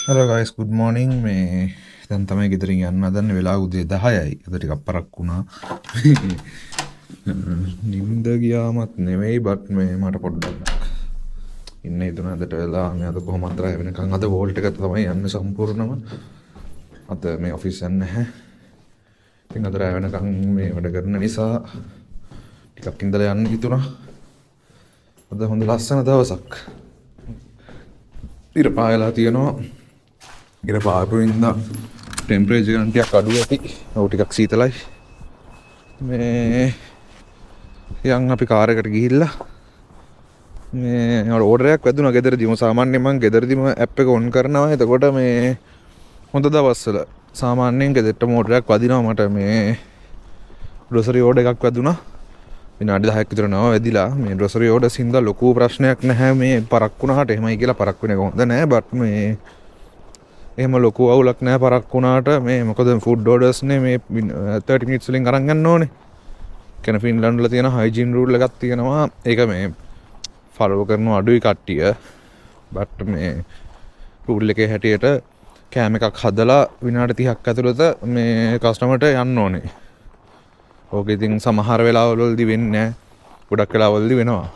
Hello guys good morning මේ දැන් තමයි ගෙදරින් යන්න හදන්නේ වෙලාව උදේ 10යි. අද ටිකක් පරක් වුණා. නිින්ද ගියාමත් නෙමෙයි බට් මේ මට පොඩ්ඩක් ඉන්න හිතුණා අදට වෙලා මේ අද කොහොමද රැ වෙනකන් අද වෝල්ට් එක තමයි යන්නේ සම්පූර්ණම. අද මේ ඔෆිස් යන්නේ නැහැ. ඉතින් අද රැ වෙනකන් මේ වැඩ කරන නිසා ටිකක් ඉඳලා යන්න හිතුණා. අද හොඳ ලස්සන දවසක්. ඉර පායලා තියෙනවා. ඉර පාපුවින්දා ටෙම්පරේචර් එක ටිකක් අඩු ඇති. ඔව් ටිකක් සීතලයි. මේ යන් අපි කාර් එකට ගිහිල්ලා මේ ඕඩර් එකක් වැදුනා ගෙදරදීම. සාමාන්‍යයෙන් මම ගෙදරදීම ඇප් එක ඔන් කරනවා. එතකොට මේ හොඳ දවස්වල සාමාන්‍යයෙන් ගෙදරටම ඕඩර් එකක් වදිනවා. මට මේ ග්‍රොසරි ඕඩර් එකක් වැදුනා. විනාඩි 10ක් විතර නව වැදිලා. මේ ග්‍රොසරි ඕඩර්ස් හින්දා ලොකු ප්‍රශ්නයක් නැහැ. මේ පරක් වුණාට එහෙමයි කියලා පරක් වෙන එක හොඳ නැහැ. බට් මේ එහෙම ලොකු අවුලක් නැහැ පරක් වුණාට. මේ මොකද ෆුඩ් ඕඩර්ස් නේ මේ 30 මිනිත්ස් වලින් අරන් යන්න ඕනේ. කියන ෆින්ලන්ඩ් වල තියෙන හයිජීන් රූල් එකක් තියෙනවා. ඒක මේ ෆලෝ කරන අඩුයි කට්ටිය. බට් මේ රූල් එකේ හැටියට කෑම එකක් හදලා විනාඩි 30ක් ඇතුළත මේ කස්ටමර්ට යන්න ඕනේ. ඕක ඉතින් සමහර වෙලාවවලදී වෙන්නේ නැහැ. ගොඩක් වෙලාවවලදී වෙනවා.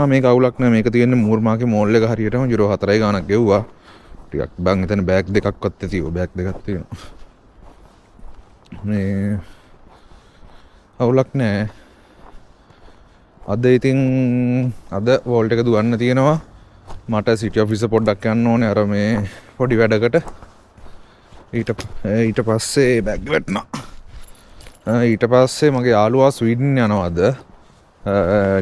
මේක අවුලක් නෑ. මේක තියෙන්නේ මූර්මාගේ මෝල් එක හරියටම 04 ගානක් ගෙව්වා. ටිකක් බං එතන බෑග් දෙකක්වත් ඇති. ඔය බෑග් දෙකක් තියෙනවා. මේ අවුලක් නෑ. අද ඉතින් අද වෝල්ට් එක දුවන්න තියෙනවා. මට සිටි ඔෆිස් පොඩ්ඩක් යන්න ඕනේ අර මේ පොඩි වැඩකට. ඊට පස්සේ බෑග් වැටුණා. ඊට පස්සේ මගේ යාළුවා ස්වීඩන් යනවා අද.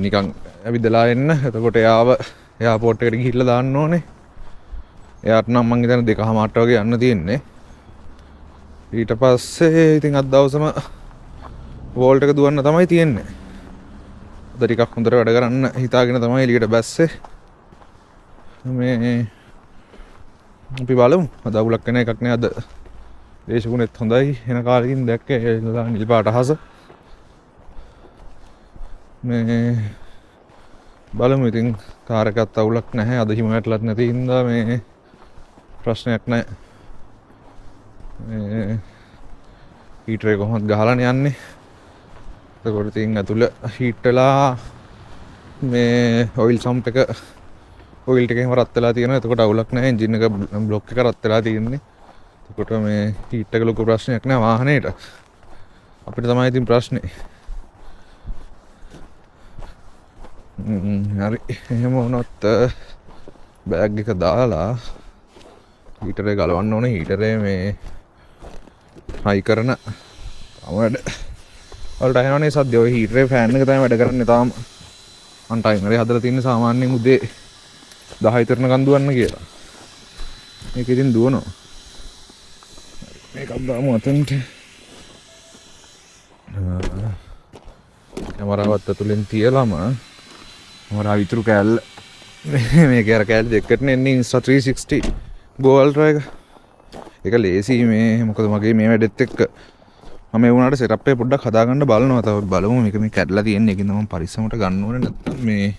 නිකන් ඇවිදලා එන්න. එතකොට එයාව එයාපෝට් එකට ගිහිල්ලා දාන්න ඕනේ. එයාට නම් මං හිතන්නේ 2:00ට වගේ යන්න තියෙන්නේ. ඊට පස්සේ ඉතින් අද දවසම වෝල්ට් එක දුවන්න තමයි තියෙන්නේ. අද ටිකක් හොඳට වැඩ කරන්න හිතාගෙන තමයි එළියට බැස්සේ. මේ අපි බලමු. අද අවුලක් වෙන එකක් නෑ. අද දේශගුණෙත් හොඳයි. එන කාලෙකින් දැක්කේ නිල් පාට අහස. මේ බලමු ඉතින් කාර් එකත් අවුලක් නැහැ. අද හිම වැටලත් නැති හින්දා මේ ප්‍රශ්නයක් නැහැ. මේ හීටර් එක කොහොමද ගහලානේ යන්නේ. එතකොට ඉතින් ඇතුළ හීට් වෙලා මේ ඔයිල් සම්ප් එක ඔයිල් ටික එහෙම රත් වෙලා තියෙනවා. එතකොට අවුලක් නැහැ. එන්ජින් එක බ්ලොක් එක රත් වෙලා තියෙන්නේ. එතකොට මේ හීට් එක ලොකු ප්‍රශ්නයක් නෑ වාහනේට. අපිට තමයි ඉතින් ප්‍රශ්නේ. හරි එහෙම වුණොත් බෑග් එක දාලා හීටරේ ගලවන්න ඕනේ. හීටරේ මේ හයි කරන වැඩ වලට එනවනේ සද්ද. ඔය හීටරේ ෆෑන් එක තමයි වැඩ කරන්නේ තාම. මං ටයිමරේ හදලා තියෙන්නේ සාමාන්‍යයෙන් උදේ 10 විතරනකන් දුවන්න කියලා. මේක ඉතින් දුවනවා. මේකක් දාමු අතන්ට. කැමරාවත් ඇතුලෙන් තියලාම මරා විතුරු කෑල්ල මේක අර කෑල්ල දෙකටනේ එන්නේ Insta 360 Go Ultra එක. ඒක ලේසි මේ මොකද මගේ මේ වැඩෙත් එක්ක මම ඒ වුණාට සෙටප් එක පොඩ්ඩක් හදාගන්න බලනවා. තව බලමු මේක මේ කැඩලා තියෙන්නේ. ඒකින්ද මම පරිස්සමට ගන්න ඕනේ. නැත්නම් මේ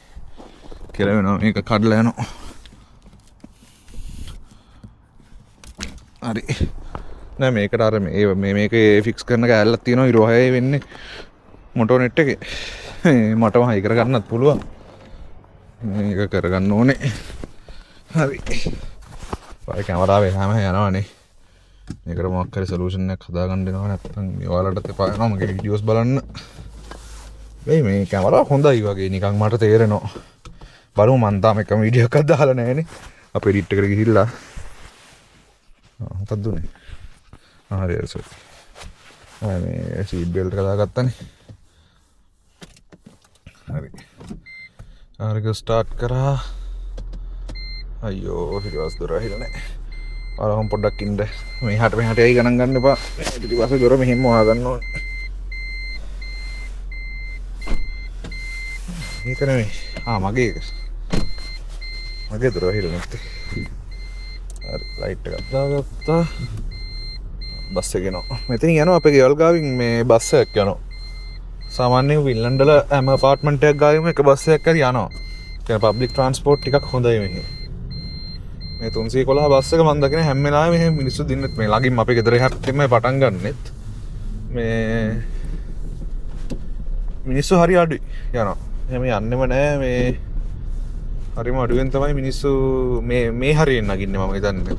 කියලා වෙනවා. මේක කඩලා යනවා. හරි. නෑ මේකට අර මේකේ ෆික්ස් කරන කෑල්ලක් තියෙනවා 26 වෙන්නේ මොටෝනෙට් එකේ. මටම හයි කරගන්නත් පුළුවන්. මේක කරගන්න ඕනේ. හරි. ඔය කැමරාවේ හැම යනවනේ. මේකට මොකක් හරි සොලියුෂන් එකක් හදාගන්න දෙනවා. නැත්නම් ඔයාලටත් එපා යනවා මගේ වීඩියෝස් බලන්න. මේ කැමරාව හොඳයි වගේ නිකන් මට තේරෙනවා. බලමු මන් තාම එකම වීඩියෝ එකක් දාලා නැහැනේ. අපේ එඩිට් එකට ගිහිල්ලා. හතක් දුන්නේ. හරි හරි සර්. මේ සීට් බෙල්ට් එක දාගත්තානේ. හරි. ආරක ස්ටාර්ට් කරා. අයියෝ පිටිපස්ස දොර ඇහිලා නැහැ. ආරහම් පොඩ්ඩක් ඉන්න. මෙහාට යයි ගණන් ගන්න එපා. පිටිපස්ස දොර මෙහෙම වහා ගන්න ඕනේ. මේක නෙමෙයි. මගේ එක. මගේ දොර ඇහිලා නැත්තේ. හරි ලයිට් එකක් දාගත්තා. බස් එක යනවා. මෙතනින් යනවා අපේ ගෙවල් ගාවින් මේ බස් එකක් යනවා. සාමාන්‍යයෙන් ෆින්ලන්ඩ් වල හැම අපාර්ට්මන්ට් එකක් ගාවින්ම එක බස් එකක් හරි යනවා. කියන පබ්ලික් ට්‍රාන්ස්පෝර්ට් ටිකක් හොඳයි මෙහි. මේ 311 බස් එක මම දකින හැම වෙලාවෙම මෙහෙම මිනිස්සු දින්නෙත් මේ ළඟින් අපේ ගෙදර හැත්තෙම පටන් ගන්නෙත් මේ මිනිස්සු හරි අඩුයි යනවා. එහෙම යන්නෙම නෑ මේ හරිම අඩුවෙන් තමයි මිනිස්සු මේ හරියෙන් නගින්නේ මම හිතන්නේ.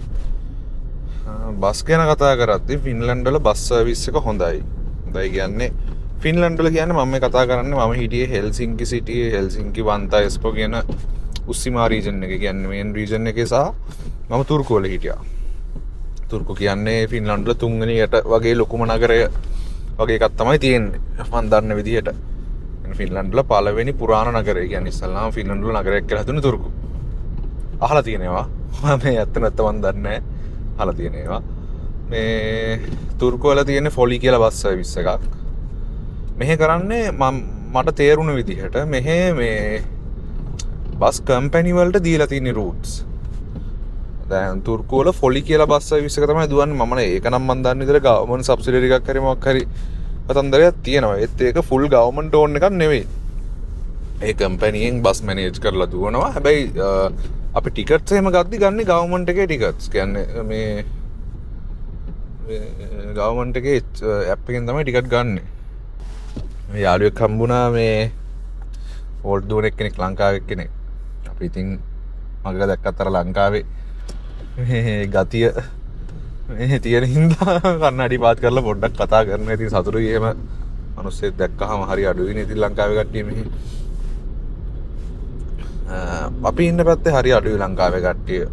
බස් ගැන කතා කරද්දී ෆින්ලන්ඩ් වල බස් සර්විස් එක හොඳයි. හොඳයි කියන්නේ ෆින්ලන්ඩ් වල කියන්නේ මම මේ කතා කරන්නේ මම හිටියේ හෙල්සින්කි සිටියේ හෙල්සින්කි වන්තා එස්පෝ කියන උස්සිමා රීජන් එක කියන්නේ මේන් රීජන් එකේ සහ මම තුර්කු වල හිටියා. තුර්කු කියන්නේ ෆින්ලන්ඩ් වල තුන්වෙනියට වගේ ලොකුම නගරය වගේ එකක් තමයි තියෙන්නේ මම දන්න විදිහට. ෆින්ලන්ඩ් වල පළවෙනි පුරාණ නගරය කියන්නේ ඉස්සල්ලාම ෆින්ලන්ඩ් වල නගරයක් කියලා හදුනේ තුර්කු. අහලා තියෙනවා. මම ඇත්ත නැත්ත මන් දන්නේ නැහැ. අහලා තියෙනවා. මේ තුර්කු වල තියෙන ෆොලි කියලා බස් සර්විස් එකක්. මෙහෙ කරන්නේ මට තේරුණ විදිහට මෙහෙ මේ බස් කම්පැනි වලට දීලා තියෙන රූට්ස්. දැන් තුර්කු වල ෆොලි කියලා බස් සර්විස් එක තමයි දුවන්නේ. මම ඒක නම් මන් දන්නේ විතර ගවර්න්මන්ට් සබ්සිඩරි එකක් හරි මොකක් හරි කතන්දරයක් තියෙනවා. ඒත් ඒක ෆුල් ගවර්න්මන්ට් ඕන් එකක් නෙවෙයි. ඒ කම්පැනියෙන් බස් මැනේජ් කරලා දුවනවා. හැබැයි අපි ටිකට්ස් එහෙම ගද්දි ගන්නේ ගවර්න්මන්ට් එකේ ටිකට්ස්. කියන්නේ මේ ගවර්න්මන්ට් එකේ ඇප් එකෙන් තමයි ටිකට් ගන්නෙ. මේ යාළුවෙක් හම්බුණා මේ වෝල්ට් දුවන එක්කෙනෙක් ලංකාවේ කෙනෙක්. අපි ඉතින් මගක දැක්කත් අර ලංකාවේ මේ ගතිය මේ තියෙන හින්දා කන්නඩි පාත් කරලා පොඩ්ඩක් කතා කරනවා. ඉතින් සතුටුයි එහෙම මිනිස්සෙක් දැක්කහම හරි අඩුයිනේ ඉතින් ලංකාවේ කට්ටිය මෙහි. අපි ඉන්න පැත්තේ හරි අඩුයි ලංකාවේ කට්ටිය.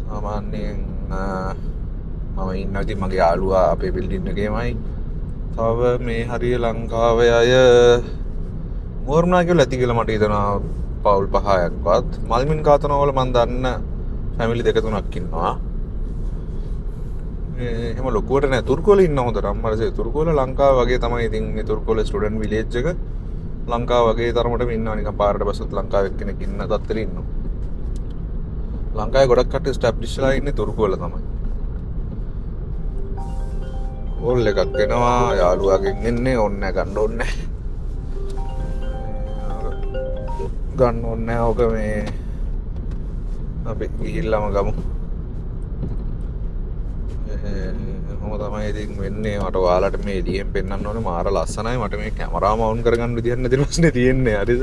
සාමාන්‍යයෙන් මම ඉන්නවා ඉතින් මගේ යාළුවා අපේ බිල්ඩින් එකේමයි. තව මේ හරිය ලංකාවේ අය මෝර්නා කියලා ඇති කියලා මට හිතෙනවා පවුල් 5ක්වත්. මල්මින් කාතනවල මම දන්න ෆැමිලි 2-3ක් ඉන්නවා. එහෙම ලොකුවට නෑ. තුර්කු වල ඉන්න හොඳට අම්මරසේ තුර්කු වල ලංකාව වගේ තමයි. ඉතින් මේ තුර්කු වල ස්ටුඩන්ට් විලේජ් එක ලංකාව වගේ තරමටම ඉන්නවා. නිකන් පාරට බස්සත් ලංකාවේ කෙනෙක් ඉන්න තත්ත්වෙට ඉන්නවා. ලංකාවේ ගොඩක් කට්ටිය ස්ටැබ්ලිෂ්ලා ඉන්නේ තුර්කු වල තමයි. ඕල් එකක් එනවා යාළුවාගෙන් එන්නේ ඕන්නේ ගන්න ඕනේ. ගන්න ඕනේ ඔක මේ අපි ගිහිල්ලාම ගමු. එහෙම තමයි ඉතින් වෙන්නේ. මට ඔයාලට මේ එළියෙන් පෙන්වන්න ඕනේ මාර ලස්සනයි. මට මේ කැමරාව මවුන්ට් කරගන්න විදියක් නැති ප්‍රශ්නේ තියෙන්නේ. හරිද?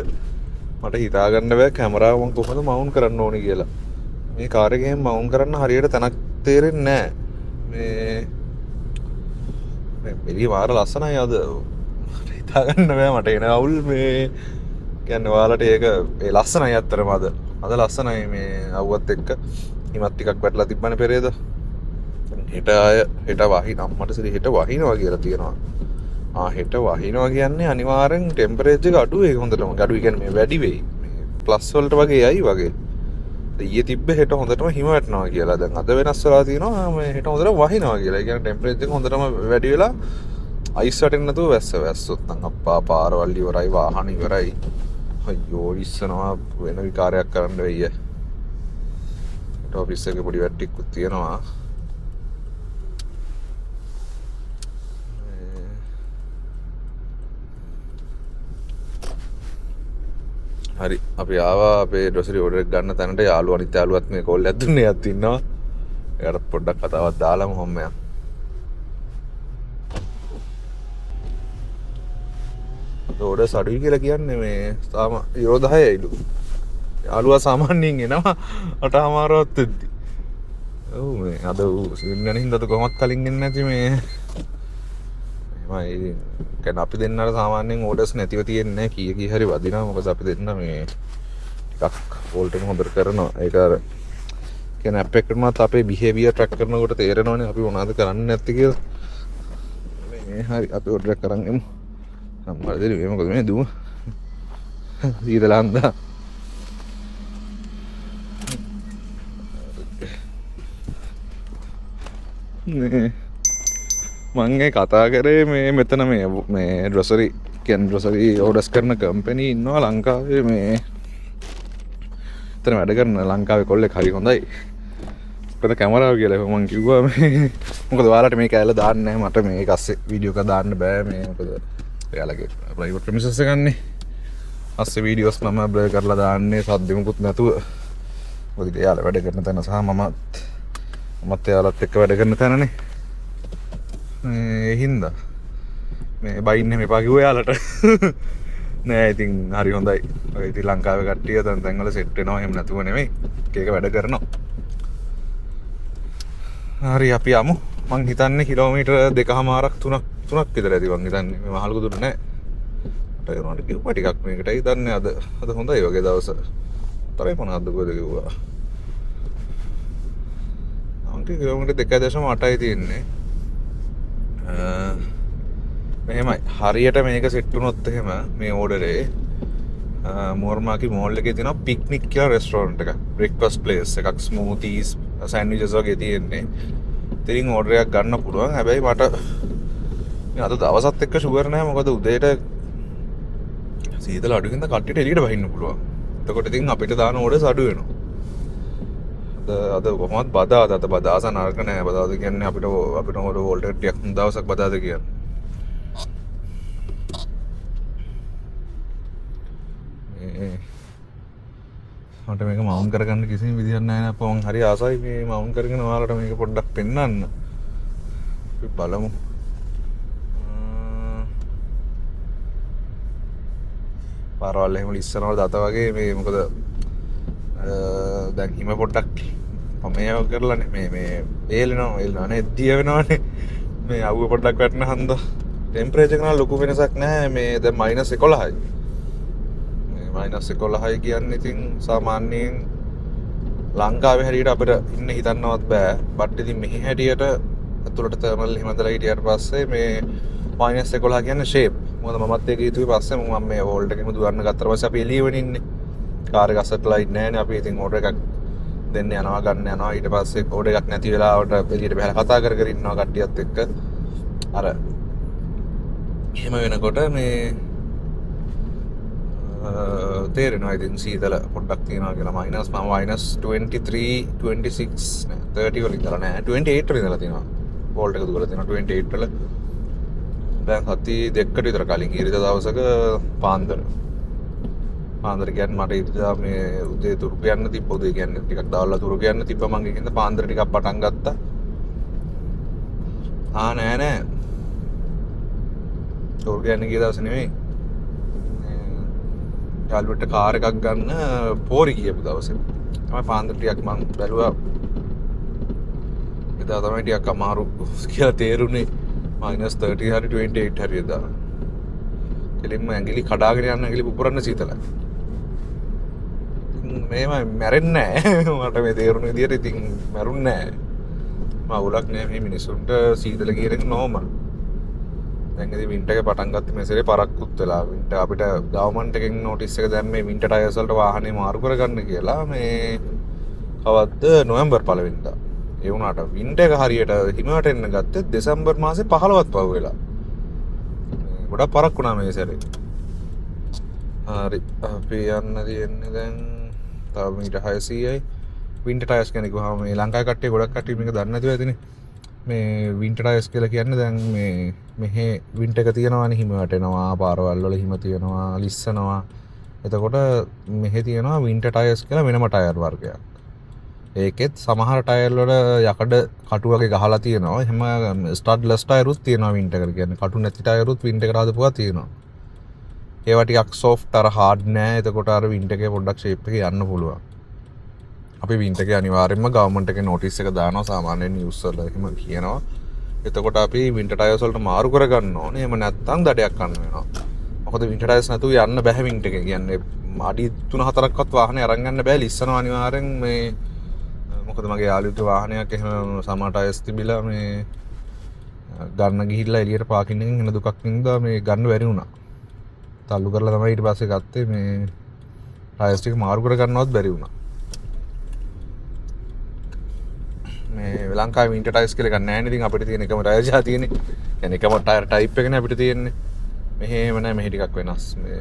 මට හිතා ගන්න බෑ කැමරාව මම කොහොමද මවුන්ට් කරන්න ඕනේ කියලා. මේ කාර් එකෙන් මවුන්ට් කරන්න හරියට තැනක් තේරෙන්නේ නැහැ. මේ එළිය මාර ලස්සනයි අද. හිතා ගන්න බෑ මට එන අවුල් මේ කියන්නේ ඔයාලට ඒක ඒ ලස්සනයි අත්‍තරම අද ලස්සනයි මේ අවුවත් එක්ක හිමත් ටිකක් වැටලා තිබ්බනේ පෙරේද. හෙට වහින අම්මට සිරි හෙට වහිනවා කියලා තියෙනවා. හෙට වහිනවා කියන්නේ අනිවාර්යෙන් ටෙම්පරේචර් එක අඩු වෙයි හොඳටම. අඩු කියන්නේ මේ වැඩි වෙයි. මේ ප්ලස් වලට වගේ යයි වගේ. ඊයේ තිබ්බ හෙට හොඳටම හිම වැටෙනවා කියලා. දැන් අද වෙනස් වෙලා තියෙනවා මේ හෙට හොඳට වහිනවා කියලා. ඒ කියන්නේ ටෙම්පරේචර් එක හොඳටම වැඩි වෙලා අයිස් වැටෙන්නේ නැතුව වැස්සොත් නම් අප්පා පාරවල් ඉවරයි වාහන ඉවරයි. අයියෝ ඉස්සනවා වෙන විකාරයක් කරන්න වෙయ్య. ඔෆිස් එකේ පොඩි වැට්ටිකුත් තියෙනවා. හරි අපි ආවා අපේ ඩොසරි ඕඩර් එක ගන්න තැනට. යාළුවා අනිත් යාළුවත් මේ කෝල් එකක් දුන්නේ යත් ඉන්නවා. එයාට පොඩ්ඩක් කතාවක් දාලාම හොම්ම යන්න. ඕඩර්ස් අඩුයි කියලා කියන්නේ මේ තාම යුරෝ 10යිලු. යාළුවා සාමාන්‍යයෙන් එනවා 8:00වත් වෙද්දි. ඔව් මේ අද ඉන්න හින්දාද කොහොමත් කලින් එන්නේ නැති මේ මම ඉතින් අපි දෙන්නට සාමාන්‍යයෙන් ඕඩර්ස් නැතිව තියෙන්නේ කී හරි වදිනවා. මොකද අපි දෙන්න මේ ටිකක් වෝල්ට් එක හොඳට කරනවා. ඒක අර කියන්නේ ඇප් එකකටමත් අපේ බිහේවියර් ට්‍රැක් කරනකොට තේරෙනවනේ අපි මොනවද කරන්නේ නැත්තේ කියලා. මේ හරි අපි ඕඩර් එක කරන් එමු. අම්මලා දෙලු මේ මොකද මේ දුව සීතලන්දා නේ මං කතා කරේ මේ මෙතන මේ ඩ්‍රොසරි කියන්නේ ඩ්‍රොසරි ඕඩර්ස් කරන කම්පැනි ඉන්නවා ලංකාවේ. මේ එතන වැඩ කරන ලංකාවේ කොල්ලෙක් හරි හොඳයි. පොත කැමරාව කියලා මං කිව්වා මේ මොකද ඔයාලට මේ කැලේ දාන්න නැහැ. මට මේක අස්සේ වීඩියෝ එක දාන්න බෑ මේ මොකද එයාලගේ ප්‍රයිවට් ප්‍රමිසස් එක ගන්නේ. අස්සේ වීඩියෝස් මම බ්ලර් කරලා දාන්නේ සද්දෙමුකුත් නැතුව. මොකද එයාලා වැඩ කරන තැන සහ මමත් එයාලත් එක්ක වැඩ කරන තැනනේ. ඒ හින්දා මේ බයින්නේ මෙපා කිව්වා එයාලට. නෑ ඉතින් හරි හොඳයි. ඔය ඉතින් ලංකාවේ කට්ටිය දැන් වල සෙට් වෙනවා එහෙම නැතුව නෙමෙයි. එක වැඩ කරනවා. හරි අපි යමු. මං හිතන්නේ කිලෝමීටර් 2.5ක් 3ක් විතර ඇති මං හිතන්නේ. මේ මහලු දුර නෑ. මට ඒනොට කිව්වා ටිකක් මේකටයි දන්නේ අද හොඳයි වගේ දවස. තරේ මොනවද කොහෙද කිව්වා. අන්ති කිලෝමීටර් 2.8යි තියෙන්නේ. මෙහෙමයි හරියට මේක සෙට් වුණොත් එහෙම මේ ඕඩරේ මෝර්මාකි මෝල් එකේ තියෙනවා පික්නික් කියලා රෙස්ටෝරන්ට් එකක්. බ්‍රෙක්ෆාස්ට් ප්ලේස් එකක් ස්මූතිස් සෑන්ඩ්විචස් වගේ තියෙන්නේ. ඉතින් ඕඩර් එකක් ගන්න පුළුවන්. හැබැයි මට අද දවසත් එක්ක ෂුගර් නැහැ. මොකද උදේට සීතල අඩු වෙනද කට්ටියට එළියට බහින්න පුළුවන්. එතකොට ඉතින් අපිට දාන ඕඩර්ස් අඩු වෙනවා. අද කොහොමවත් බදාද අද බදාස නරක නෑ. බදාද කියන්නේ අපිට ඕඩර් වෝල්ට් එක ටිකක් දවසක් බදාද කියන්නේ. මට මේක මවුන් කරගන්න කිසිම විදිහක් නැහැ නේ. මම හරි ආසයි මේ මවුන් කරගෙන ඔයාලට මේක පොඩ්ඩක් පෙන්වන්න. අපි බලමු. පාරවල් එහෙම ලිස්සනවා දත වගේ මේ මොකද දැන් හිම පොඩ්ඩක් මම මේව කරලානේ මේ වේලනවා නේ දිය වෙනවනේ. මේ අවුව පොඩ්ඩක් වැටෙන හන්ද ටෙම්පරේචර් එක නම් ලොකු වෙනසක් නැහැ. මේ දැන් -11යි. -11 කියන්නේ ඉතින් සාමාන්‍යයෙන් ලංකාවේ හැටියට අපිට ඉන්න හිතන්නවත් බෑ. බට් ඉතින් මෙහි හැටියට අතුලට තර්මල් එහෙම දාලා හිටියට පස්සේ මේ -11 කියන්නේ ෂේප්. මොකද මමත් ඒක හිතුවේ පස්සේ මම මේ වෝල්ට් එකෙම දුවන්න ගත්තට පස්සේ අපි එළියෙවනේ ඉන්නේ. කාර් එක අසට් ලයිට් නැහැනේ. අපි ඉතින් ඕඩර් එකක් දෙන්න යනවා ගන්න යනවා. ඊට පස්සේ ඕඩර් එකක් නැති වෙලාවට එළියට බහලා කතා කර කර ඉන්නවා කට්ටියත් එක්ක. අර එහෙම වෙනකොට මේ තේරෙනවා ඉතින් සීතල පොඩ්ඩක් තියෙනවා කියලා. මම -23 26 30 වල ඉඳලා නෑ 28 වල ඉඳලා තියෙනවා. වෝල්ට් එක දුවලා තියෙනවා 28 වල. දැන් හති දෙකකට විතර කලින් ඉරිදා දවසක පාන්දර කියන්නේ මට ඉරිදා මේ උදේ තුරු කියන්න තිබ්බ. උදේ කියන්නේ ටිකක් දවල්ලා තුරු කියන්න තිබ්බ. මං ඒකෙන්ද පාන්දර ටිකක් පටන් ගත්තා. නෑ තුරු කියන්න ගිය දවස් නෙමෙයි. යාළුවට කාර් එකක් ගන්න පෝරි ගියපු දවසේ තමයි පාන්දර ටිකක් මං බැලුවා. එදා තමයි ටිකක් අමාරු කියලා තේරුනේ. -30 හරි 28 හරි එදා. කෙලින්ම ඇඟිලි කඩාගෙන යන ඇඟිලි පුපුරන්න සීතලයි. මේම මැරෙන්නේ නැහැ. මට මේ තේරුණ විදියට ඉතින් මැරුන්නේ නැහැ. මවුලක් නෑ මේ මිනිස්සුන්ට සීතල කියන එක නෝමල්. දැන් ඉතින් වින්ටර් එක පටන් ගත්ත මේසෙලේ පරක්කුත් වෙලා වින්ටර් අපිට ගවර්න්මන්ට් එකෙන් නෝටිස් එක දැම්මේ වින්ටර් ටයර්ස් වලට වාහනේ මාරු කරගන්න කියලා. මේ කවද්ද නොවැම්බර් 1 වෙනිදා. ඒ වුණාට වින්ටර් එක හරියට හිමවට එන්න ගත්තේ දෙසැම්බර් මාසේ 15වත් පහු වෙලා. ගොඩක් පරක් වුණා මේ සැරේ. හරි අපි යන්න තියෙන්නේ දැන් තව මීටර් 600යි. වින්ටර් ටයර්ස් කියන්නේ කොහොම මේ ලංකාවේ කට්ටිය ගොඩක් කට්ටිය මේක දන්නේ නැතුව ඇතිනේ. මේ වින්ටර් ටයර්ස් කියලා කියන්නේ දැන් මේ මෙහි වින්ටර් එක තියෙනවානේ හිම වැටෙනවා, පාරවල් වල හිම තියෙනවා, ලිස්සනවා. එතකොට මෙහි තියෙනවා වින්ටර් ටයර්ස් කියලා වෙනම ටයර් වර්ගයක්. ඒකෙත් සමහර ටයර් වල යකඩ කටු වගේ ගහලා තියෙනවා. එහෙම ස්ටඩ්ලස් ටයරුත් තියෙනවා වින්ටර් එකට කියන්නේ. කටු නැති ටයරුත් වින්ටර් එකට හදපුවා තියෙනවා. ඒවා ටිකක් සොෆ්ට් අර හાર્ඩ් නෑ. එතකොට අර වින්ටර් එකේ පොඩ්ඩක් ෂේප් එකේ යන්න පුළුවන්. අපි වින්ටර් එකේ අනිවාර්යයෙන්ම ගවර්න්මන්ට් එකේ නෝටිස් එක දානවා සාමාන්‍යයෙන් නිවුස් වල එහෙම කියනවා. එතකොට අපි වින්ටර් ටයර්ස් වලට මාරු කරගන්න ඕනේ. එහෙම නැත්නම් දඩයක් ගන්න වෙනවා. මොකද වින්ටර් ටයර්ස් නැතුව යන්න බෑ වින්ටර් එකේ කියන්නේ. අඩි 3-4ක්වත් වාහනේ අරන් යන්න බෑ. ලිස්සනවා අනිවාර්යෙන් මේ මොකද මගේ යාළුවෙකුගේ වාහනයක් එහෙම සමහර ටයර්ස් තිබිලා මේ ගන්න ගිහිල්ලා එළියට පාකින් එකෙන් එන දුකක් නින්දා මේ ගන්න බැරි වුණා. තල්ලු කරලා තමයි ඊට පස්සේ ගත්තේ. මේ ටයර්ස් ටික මාරු කර ගන්නවත් බැරි වුණා. මේ ලංකාවේ වින්ටර් ටයර්ස් කියලා එකක් නැහැ නේ. ඉතින් අපිට තියෙන එකම ටයර් ජාතියනේ. يعني එකම ටයර් ටයිප් එකනේ අපිට තියෙන්නේ. මෙහෙම නෑ මෙහෙ ටිකක් වෙනස්. මේ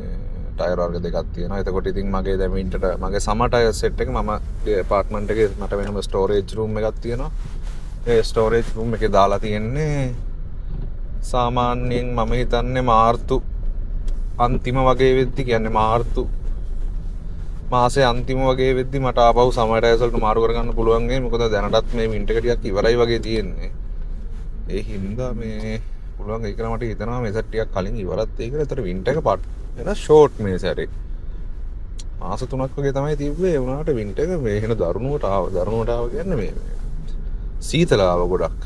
ටයර් වර්ග දෙකක් තියෙනවා. එතකොට ඉතින් මගේ දැන් වින්ටර් මගේ සමර් ටයර් සෙට් එක මම ඇපාර්ට්මන්ට් එකේ මට වෙනම ස්ටෝරේජ් රූම් එකක් තියෙනවා. ඒ ස්ටෝරේජ් රූම් එකේ දාලා තියෙන්නේ සාමාන්‍යයෙන් මම හිතන්නේ මාර්තු අන්තිම වගේ වෙද්දි කියන්නේ මාර්තු මාසේ අන්තිම වගේ වෙද්දි මට ආපහු සමහර ඇසලට මාරු කරගන්න පුළුවන් වෙයි. මොකද දැනටත් මේ වින්ටර් එක ටිකක් ඉවරයි වගේ තියෙන්නේ. ඒ හින්දා මේ පුළුවන් ඒක මට හිතනවා මේ සැට් ටිකක් කලින් ඉවරත් වෙයි කියලා. ඒතර වින්ටර් එක පට් එන ෂෝට් මේ සැරේ. මාස 3ක් වගේ තමයි තිබ්බේ. ඒ වුණාට වින්ටර් එක මේ වෙන දරුණුවට ආව කියන්නේ මේ සීතල ආව ගොඩක්.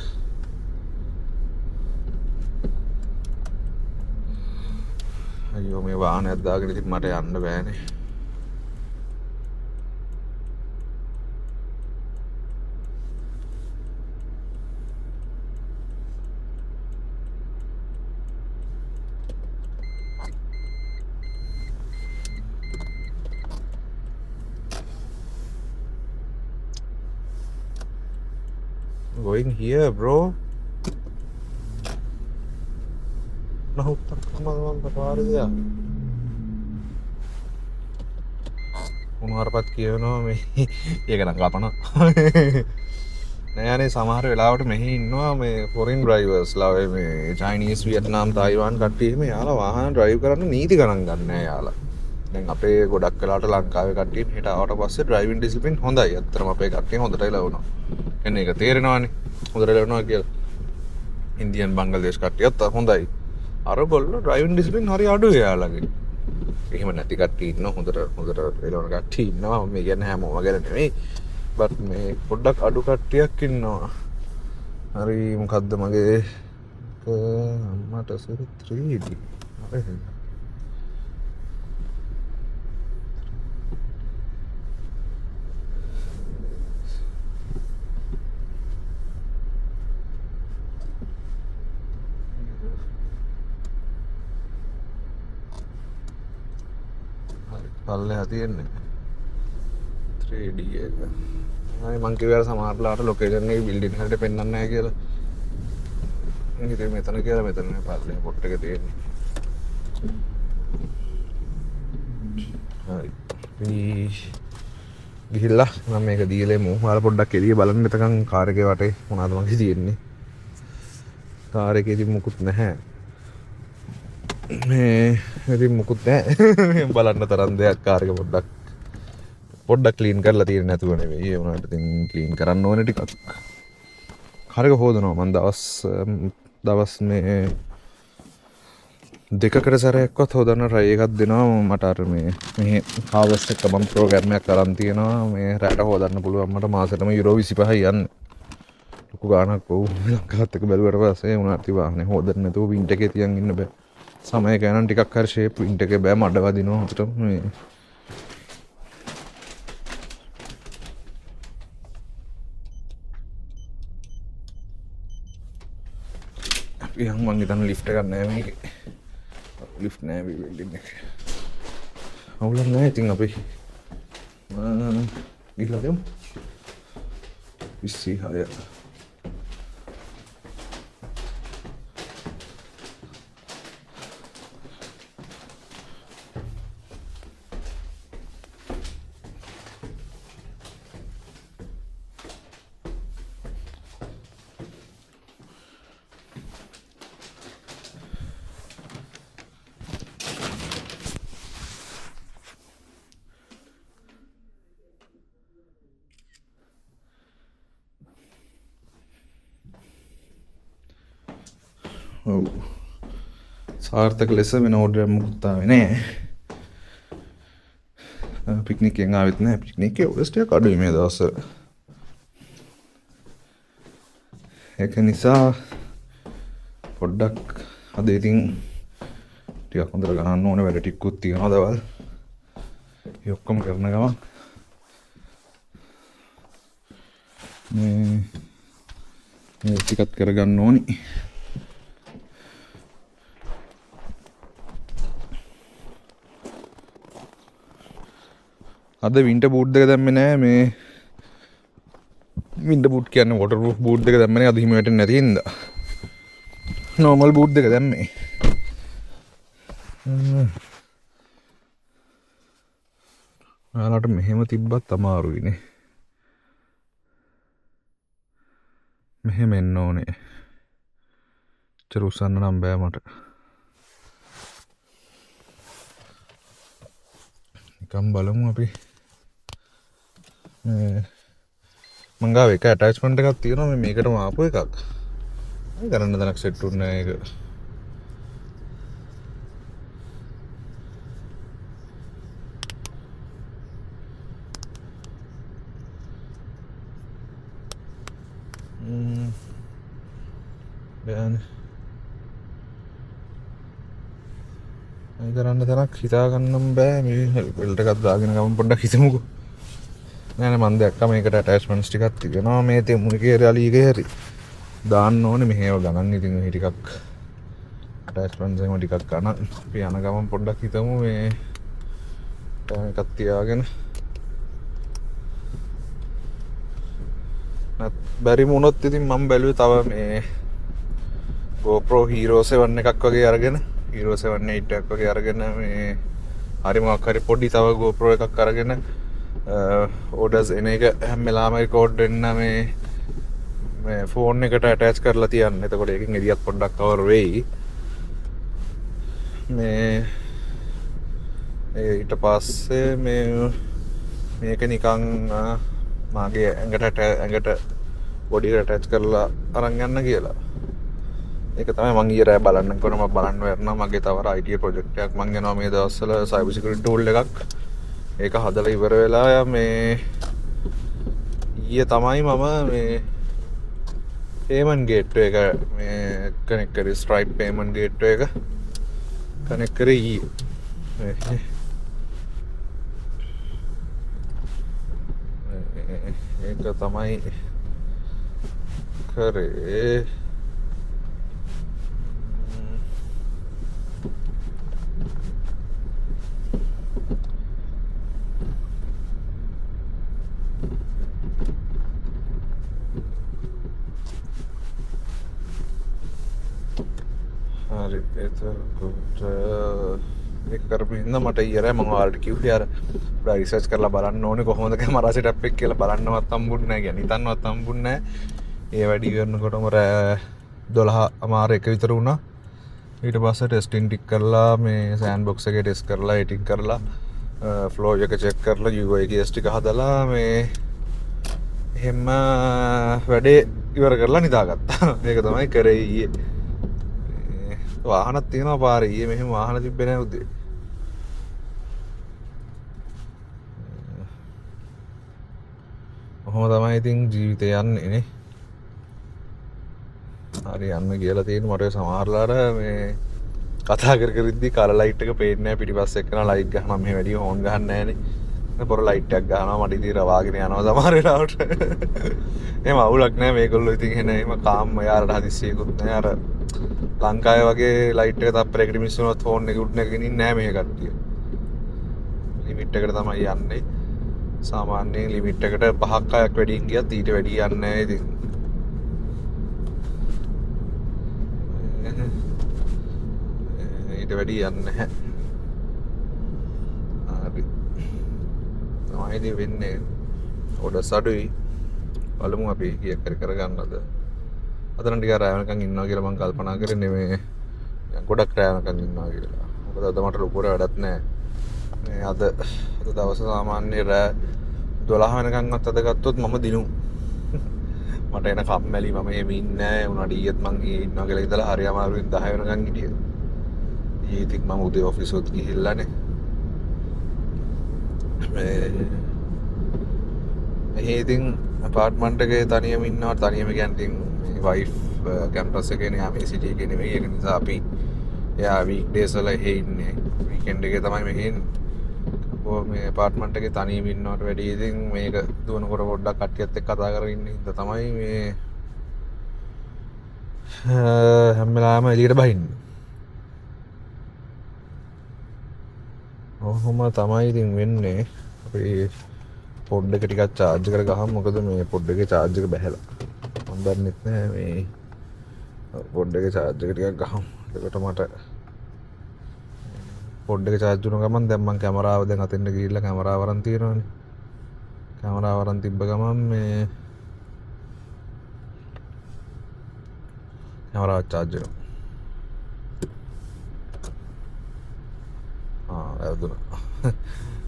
අයියෝ මේ වාහනයක් දාගෙන ඉතින් මට යන්න බෑනේ. Going here, bro. Nahutak naman papari ya. මොනවාරපත් කියනවා මේ ඒක නම් කපනවා. නෑ අනේ සමහර වෙලාවට මෙහි ඉන්නවා මේ ෆොරින් ඩ්‍රයිවර්ස්ලා මේ චයිනීස් වියට්නාම් තායිවාන් කට්ටිය එහෙම යාලා වාහන ඩ්‍රයිව් කරන්න නීති ගණන් ගන්න නෑ යාලා. දැන් අපේ ගොඩක් වෙලාවට ලංකාවේ කට්ටිය මෙහෙට ආවට පස්සේ ඩ්‍රයිවිං ඩිසිප්ලින් හොඳයි. අත්‍තරම අපේ කට්ටිය හොඳට ලවනවා. එන්නේ ඒක තේරෙනවානේ. හොඳට ලවනවා කියලා. ඉන්දියන් බංග්ලාදේශ කට්ටියත් හොඳයි. අර ගොල්ලෝ ඩ්‍රයිවිං ඩිසිප්ලින් හරි අඩුයි යාලගේ. එහෙම නැති කට්ටිය ඉන්නවා හොඳට එළවන කට්ටිය ඉන්නවා. මේ කියන්නේ හැමෝම ගැන නෙමෙයි. බට් මේ පොඩ්ඩක් අඩු කට්ටියක් ඉන්නවා. හරි මොකද්ද මගේ අම්මට සරි 3D. හරි. පල්ලෙහා තියෙන්නේ 3D එක. ආයි මං කිව්වා සමහරලාට ලොකේෂන් එකේ බිල්ඩින් එකට පෙන්වන්නේ නැහැ කියලා. ඉතින් මෙතන කියලා මෙතන පල්ලෙහා පොට් එක තියෙන්නේ. හරි. ගිහිල්ලා මම මේක දීලෙමු. ඔයාලා පොඩ්ඩක් එළිය බලන්න එතකන් කාර් එකේ වටේ මොනවද මගේ තියෙන්නේ. කාර් එකේ ඉතින් මුකුත් නැහැ. මේ ඉතින් මුකුත් නැහැ. බලන්න තරම් දෙයක් කාර් එක පොඩ්ඩක් ක්ලීන් කරලා තියෙන්නේ නැතුව නෙවෙයි. ඒ වුණාට ඉතින් ක්ලීන් කරන්න ඕනේ ටිකක්. කාර් එක හොදනවා මම දවස් මේ දෙකකට සැරයක්වත් හොදන්න try එකක් දෙනවා. මට අර මේ harvest එක මම ප්‍රෝග්‍රෑම් එකක් කරන් තියෙනවා. මේ රැට හොදන්න පුළුවන් මට මාසෙටම යුරෝ 25යි යන්නේ. ලොකු ගාණක් ඔව් ලංකාවත් එක බැලුවට පස්සේ උනාට වාහනේ හොදන්න නැතුව වින්ට් එකේ තියන් ඉන්න බෑ. සමය ගණන් ටිකක් හරි ෂේප් වින්ට් එකේ බෑ මඩ වදිනවා හොදට මේ යම් මං හිතන ලිෆ්ට් එකක් නැහැ මේකේ. ලිෆ්ට් නැහැ මේ බිල්ඩින් එකේ. අවුලක් නැහැ ඉතින් අපි ගිහලා දෙමු. 26 ඔව් සාර්ථක ලෙස වෙන ඕඩරයක් මුකුත් ආවේ නැහැ. පික්නික් එකෙන් ආවෙත් නැහැ. පික්නික් එකේ ඕඩර්ස් ටික අඩුයි මේ දවස්වල. ඒක නිසා පොඩ්ඩක් අද ඉතින් ටිකක් හොඳට ගණන් ඕනේ වැඩ ටිකකුත් තියෙනවා දවල්. ඒ ඔක්කොම කරන ගමන් මේ ටිකත් කරගන්න ඕනි. අද වින්ටර් බූට් දෙක දැම්මේ නෑ. මේ වින්ටර් බූට් කියන්නේ වෝටර් ප්‍රූෆ් බූට් දෙක දැම්මේ නෑ. අද හිම වැටෙන්නේ නැති හින්දා නෝමල් බූට් දෙක දැම්මේ. ඔයාලට මෙහෙම තිබ්බත් අමාරුයිනේ. මෙහෙම එන්න ඕනේ. චරුසන්න නම් බෑ මට. නිකම් බලමු අපි මං ගාව එක ඇටැච්මන්ට් එකක් තියෙනවා මේ මේකටම ආපු එකක් කරන්න තැනක් සෙට් වුනේ නැහැ ඒක බෑනේ මේ කරන්න තැනක් හිතා ගන්නම් බෑ මේ බෙල්ට් එකක් දාගෙන ගමන් පොඩ්ඩක් හිතමුකෝ නෑ නෑ මං දැක්කා මේකට ඇටැච්මන්ට්ස් ටිකක් තියෙනවා මේ තෙමුණිකේ රැලීගේ හරි දාන්න ඕනේ මෙහෙව ගණන් ඉතින් මේ ටිකක් ඇටැච්මන්ට්ස් එහෙම ටිකක් ගන්න අපි යන ගමන් පොඩ්ඩක් හිතමු මේ එකක් තියාගෙන බැරිම වුණොත් ඉතින් මම බැලුවේ තව මේ GoPro Hero 7 එකක් වගේ අරගෙන Hero 7 8 එකක් වගේ අරගෙන මේ හරි මොකක් හරි පොඩි තව GoPro එකක් අරගෙන ඕඩර්ස් එන එක හැම වෙලාවෙම රෙකෝඩ් වෙන්න මේ ෆෝන් එකට ඇටච් කරලා තියන්න. එතකොට ඒකෙන් එළියත් පොඩ්ඩක් කවර් වෙයි. මේ ඊට පස්සේ මේක නිකන් මාගේ ඇඟට බොඩියට ඇටච් කරලා අරන් යන්න කියලා. ඒක තමයි මං ඊයේ රෑ බලන්න කරන මම බලන්න වරනවා මගේ තව IT ප්‍රොජෙක්ට් එකක් මං යනවා මේ දවස්වල සයිබර් සිකියුරිටි ටූල් එකක්. ඒක හදලා ඉවර වෙලා මේ ඊයේ තමයි මම මේ පේමන්ට් ගේට්වේ එක මේ කනෙක්ට් කරේ ස්ට්‍රයිප් පේමන්ට් ගේට්වේ එක කනෙක්ට් කරේ ඊයේ ඒක තමයි කරේ හරි එතකොට ඒක කරපු හින්දා මට ඊයර මම ඔයාලට කිව්වේ අර රිසර්ච් කරලා බලන්න ඕනේ කොහොමද කැමරා සෙටප් එක කියලා බලන්නවත් හම්බුන්නේ නැහැ කියන්නේ හිතන්නවත් හම්බුන්නේ නැහැ ඒ වැඩි කරනකොටම රෑ 12:00 විතර වුණා ඊට පස්සේ ටෙස්ටිං ටික කරලා මේ සෑන්ඩ් බොක්ස් එකේ ටෙස්ට් කරලා එඩිට් කරලා ෆ්ලෝ එක චෙක් කරලා UI keys ටික හදලා මේ එහෙම වැඩේ ඉවර කරලා නිදාගත්තා ඒක තමයි කරේ ඊයේ වාහනක් තියෙනවා පාරේ ඊයේ මෙහෙම වාහන තිබ්බේ නැහැ උදේ කොහොම තමයි ඉතින් ජීවිතේ යන්නේ නේ හරි යන්න කියලා තියෙන මට සමහරලාට මේ කතා කර ඉද්දි කලර් ලයිට් එක පේන්නේ නැහැ පිටිපස්සේ එක්කන ලයිට් ගහනවා මෙහෙ වැඩි හෝන් ගහන්නේ නැහනේ පොර ලයිට් එකක් ගහනවා මඩ ඉතින් රවාගෙන යනවා සමහර වෙලාවට එහෙම අවුලක් නැහැ මේගොල්ලෝ ඉතින් එන එහෙම කාම් යාලට හදිස්සියකුත් නැහැ අර ලංකාවේ වගේ ලයිට් එක තප්පරයකට මිස් වුණොත් ෆෝන් එක උඩ නැගගෙන ඉන්නේ නැහැ මේ කට්ටිය ලිමිට් එකට තමයි යන්නේ සාමාන්‍යයෙන් ලිමිට් එකට 5ක් 6ක් වැඩියෙන් ගියත් ඊට වැඩි යන්නේ නැහැ ඉතින් ඊට වැඩි යන්නේ නැහැ හරි තමයි ඉතින් වෙන්නේ ඔඩස් අඩුයි බලමු අපි කීයක් කරගන්නද අතන ටික රෑ වෙනකන් ඉන්නවා කියලා මම කල්පනා කරන්නේ මේ ගොඩක් රෑ වෙනකන් ඉන්නවා කියලා. මොකද අද මට ලොකුවට වැඩක් නැහැ. මේ අද දවස් සාමාන්‍ය රෑ 12 වෙනකන්වත් අද ගත්තොත් මම දිනු. මට එන කම්මැලි මම එහෙම ඉන්නේ නැහැ. උනාට ඊයේත් මං ඉන්නවා කියලා ඉතලා හරි අමාරුවෙන් 10 වෙනකන් හිටියා. ඊයේ ඉතින් මම උදේ ඔෆිස් වලට ගිහිල්ලානේ. මේ ඉතින් අපාර්ට්මන්ට් එකේ තනියම ඉන්නවා තනියම කියන්නේ වයිෆ් කැම්පස් එකේ නේ ආමේ සිටි එකේ නෙමෙයි ඒක නිසා අපි එයා වීක් ඩේස් වල එහෙ ඉන්නේ වීකෙන්ඩ් එකේ තමයි මෙහෙ ඉන්නේ මේ අපාර්ට්මන්ට් එකේ තනියම ඉන්නවට වැඩිය ඉතින් මේක දුවනකොට පොඩ්ඩක් කට්ටියත් එක්ක කතා කරගෙන ඉන්න හින්දා තමයි මේ හැම වෙලාවෙම එළියට බහින්නේ ඔහොම තමයි ඉතින් වෙන්නේ අපි පොඩ් එක ටිකක් charge කර ගහමු මොකද මේ පොඩ් එකේ charge එක බැහැලා මම දන්නෙත් නෑ මේ පොඩ් එකේ charge එක ටිකක් ගහමු එතකොට මට පොඩ් එක charge වුණ ගමන් දැන් මම කැමරාව දැන් අතෙන්ට ගිහිල්ලා කැමරාව අරන් තියෙනවානේ කැමරාව අරන් තිබ්බ ගමන් මේ කැමරාව charge වෙනවා වැරදුනා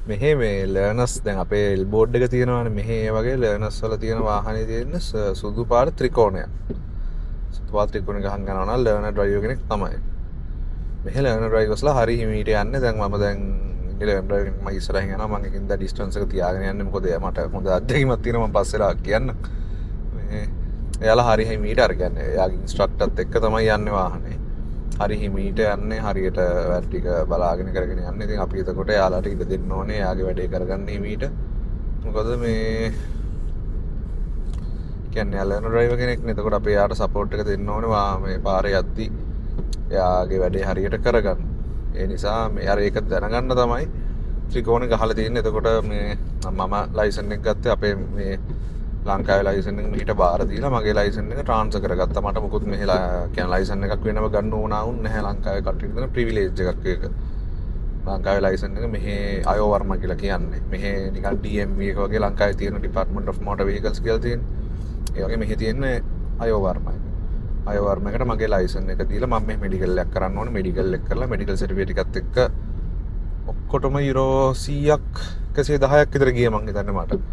මෙහේ මේ ලර්නස් දැන් අපේ එල්බෝඩ් එක තියෙනවානේ මෙහේ ඒ වගේ ලර්නස් වල තියෙන වාහනේ තියෙන සුදු පාට ත්‍රිකෝණයක්. සුදු පාට ත්‍රිකෝණය ගහන් යනවා නම් ලර්නර් ඩ්‍රයිවර් කෙනෙක් තමයි. මෙහේ ලර්නර් ඩ්‍රයිවර්ස්ලා හරි හිමීට යන්නේ. දැන් මම දැන් ලර්නර් ඩ්‍රයිවර් කෙනෙක් මගේ ඉස්සරහින් යනවා. මම එකකින් දා ඩිස්ටන්ස් එක තියාගෙන යන්නේ. මොකද මට හොඳ අත්දැකීමක් තියෙනවා. මම පස්සෙලා කියන්න. මේ එයාලා හරි හිමීට අරගෙන එයාගේ ඉන්ස්ට්‍රක්ටර්ත් එක්ක තමයි යන්නේ වාහනේ. හරි හිමීට යන්නේ හරියට වැඩ ටික බලාගෙන කරගෙන යන්නේ. ඉතින් අපි එතකොට එයාලට ඉඩ දෙන්න ඕනේ එයාගේ වැඩේ කරගන්න හිමීට. මොකද මේ කියන්නේ ලර්නර් ඩ්‍රයිවර් කෙනෙක් නේ. එතකොට අපි එයාට සපෝට් එක දෙන්න ඕනේ මේ පාරේ යද්දි එයාගේ වැඩේ හරියට කරගන්න. ඒ නිසා මේ අර ඒක දැනගන්න තමයි ත්‍රිකෝණේ ගහලා තියෙන්නේ. එතකොට මේ මම ලයිසන් එක ගත්තේ අපේ මේ ලංකාවේ ලයිසන් එක මෙහෙට බාර දීලා මගේ ලයිසන් එක ට්‍රාන්ස්ෆර් කරගත්තා. මට මොකුත් මෙහෙලා කියන්නේ ලයිසන් එකක් වෙනම ගන්න ඕනා වුන් නැහැ. ලංකාවේ කට්ටියට දෙන ප්‍රිවිලේජ් එකක් ඒක. ලංකාවේ ලයිසන් එක මෙහෙ අයෝ වර්මා කියලා කියන්නේ. මෙහෙ නිකන් DMV එක වගේ ලංකාවේ තියෙන ඩිපාර්ට්මන්ට් ඔෆ් මෝටර් වෙහිකල්ස් කියලා තියෙන. ඒ වගේ මෙහෙ තියෙන්නේ අයෝ වර්මා එක. අයෝ වර්මා එකට මගේ ලයිසන් එක දීලා මම මේ මෙඩිකල් එකක් කරන්න ඕනේ. මෙඩිකල් එක කරලා මෙඩිකල් සර්ටිෆිකේට් එකත් එක්ක ඔක්කොටම යුරෝ 100ක් 110ක් විතර ගියා මං හිතන්නේ මට.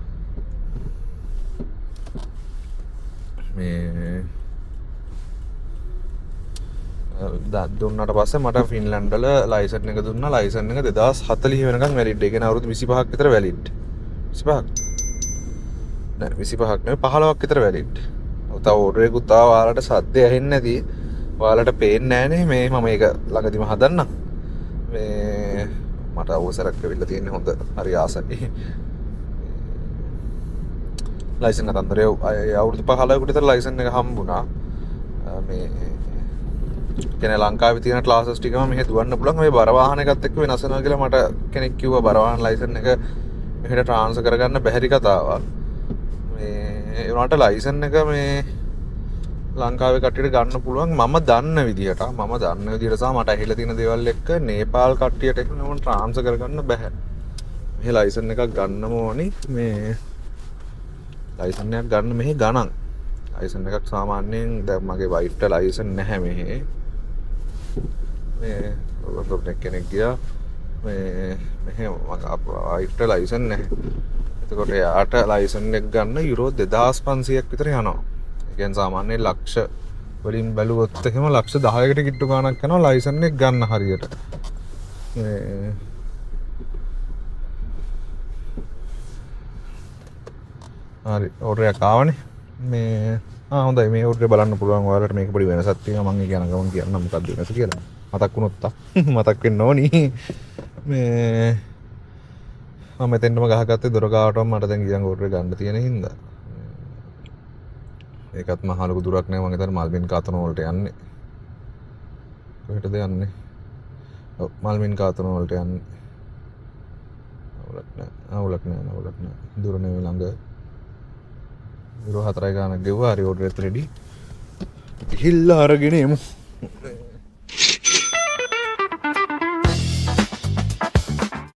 මේ දුන්නට පස්සේ මට ෆින්ලන්ඩ් වල ලයිසන් එක දුන්නා. ලයිසන් එක 2040 වෙනකන් වැලිඩ්. ඒ කියන්නේ අවුරුදු 25ක් විතර වැලිඩ්. 25ක් නෑ 25ක් නෙවෙයි 15ක් විතර වැලිඩ්. තව ඕඩර් එකකුත් ආවා. ඔයාලට සද්ද ඇහෙන්නේ නැති. ඔයාලට පේන්නේ නෑනේ මේ මම මේක ළඟදිම හදන්නම්. මේ මට අවසරක් වෙවිලා තියෙන්නේ හොඳ හරි ආසයි. ලයිසන් කතන්දරේ අවුරුදු 15කට විතර ලයිසන් එක හම්බුණා. මේ කියන්නේ ලංකාවේ තියෙන ක්ලාසස් ටිකම මෙහෙ දුවන්න පුළුවන්. මේ බර වාහන එකත් එක්ක වෙනස් වෙනවා කියලා මට කෙනෙක් කිව්වා. බර වාහන ලයිසන් එක මෙහෙට ට්‍රාන්ස්ෆර් කරගන්න බැහැරි කතාවක්. මේ ඒ වුණාට ලයිසන් එක මේ ලංකාවේ කට්ටියට ගන්න පුළුවන්. මම දන්න විදිහට සහ මට ඇහිලා තියෙන දේවල් එක්ක නේපාල් කට්ටියට එක නම ට්‍රාන්ස්ෆර් කරගන්න බෑ. මෙහෙ ලයිසන් එකක් ගන්නම ඕනි. මේ ලයිසන් එකක් ගන්න මෙහෙ ගණන්. ලයිසන් එකක් සාමාන්‍යයෙන් දැන් මගේ වයිට් ලයිසන් නැහැ මෙහෙ. මේ ඔබට කෙනෙක් ගියා මේ මෙහෙ වයිට් ලයිසන් නැහැ. එතකොට යාට ලයිසන් එක ගන්න යුරෝ 2500ක් විතර යනවා. ඒ කියන්නේ සාමාන්‍යයෙන් ලක්ෂ වලින් බැලුවොත් එහෙම ලක්ෂ 10කට කිට්ටු ගාණක් යනවා ලයිසන් එක ගන්න හරියට. මේ හරි ඕඩර් එකක් ආවනේ. මේ හොඳයි මේ ඕඩර් එක බලන්න පුළුවන්. ඔයාලට මේක පොඩි වෙනසක් තියෙනවා. මම කියන ගමන් කියන්නම් මොකක්ද වෙනස කියලා. මතක් වුණොත් මතක් වෙන්න ඕනි. මේ මම මෙතෙන්ටම ගහගත්තේ දොර ගාවටම මට දැන් ගියන් ඕඩර් එක ගන්න තියෙන හින්දා. ඒකත් මහ ලොකු දුරක් නෑ. මම හිතන්නේ මල්මින් කාතන වලට යන්නේ. කොහෙටද යන්නේ? ඔව් මල්මින් කාතන වලට යන්නේ. අවුලක් නෑ. දුර නෙවෙයි ළඟ. යුරෝ 4 ගානක් ගෙවුවා. හරි ඕඩර් එක රෙඩි. ගිහිල්ලා අරගෙන එමු.